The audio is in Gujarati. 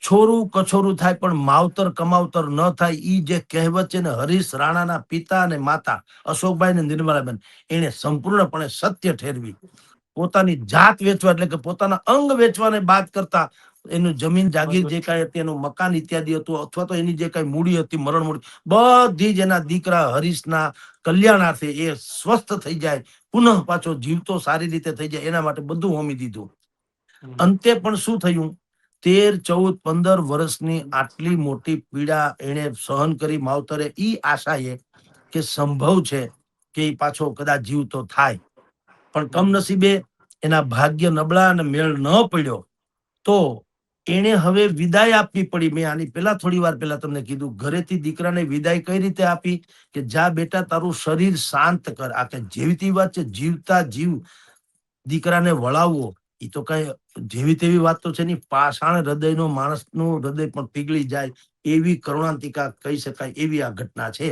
છોરું કછોરું થાય પણ માવતર કમાવતર ન થાય. ઈ જે કહેવત છે ને, હરીશ રાણાના પિતા અને માતા અશોકભાઈ ને નિર્મલાબેન, એને સંપૂર્ણપણે સત્ય ઠેરવી. પોતાની જાત વેચવા એટલે કે પોતાના અંગ વેચવાને બાદ કરતા એનું જમીન જાગીર જે કાંઈ હતી, એનું મકાન ઇત્યાદિ હતું, અથવા તો એની જે કાંઈ મૂડી હતી, મરણ મૂડી, બધી જ એના દીકરા હરીશના કલ્યાણાર્થે, એ સ્વસ્થ થઈ જાય, પુનઃ પાછો જીવતો સારી રીતે થઈ જાય, એના માટે બધું હોમી દીધું. અંતે પણ શું થયું? 13, 14, 15 વર્ષની આટલી મોટી પીડા એને સહન કરી માવતરે, ઈ આશાએ કે સંભવ છે કે એ પાછો કદાચ જીવતો થાય. પણ કમનસીબે એના ભાગ્ય નબળા અને મેળ ન પડ્યો, તો એને હવે વિદાય આપવી પડી. મેં આની પહેલા થોડી વાર પહેલા તમને કીધું, ઘરેથી દીકરાને વિદાય કઈ રીતે આપી કે જા બેટા તારું શરીર શાંત કર. આ કે જેવીતી વાત છે, જીવતા જીવ દીકરાને વળાવવો, એ તો કઈ જેવી તેવી વાત તો છે નહીં. પાષાણ હૃદયનો માણસનું હૃદય પણ પીગળી જાય એવી કરુણાંતિકા કહી શકાય, એવી આ ઘટના છે.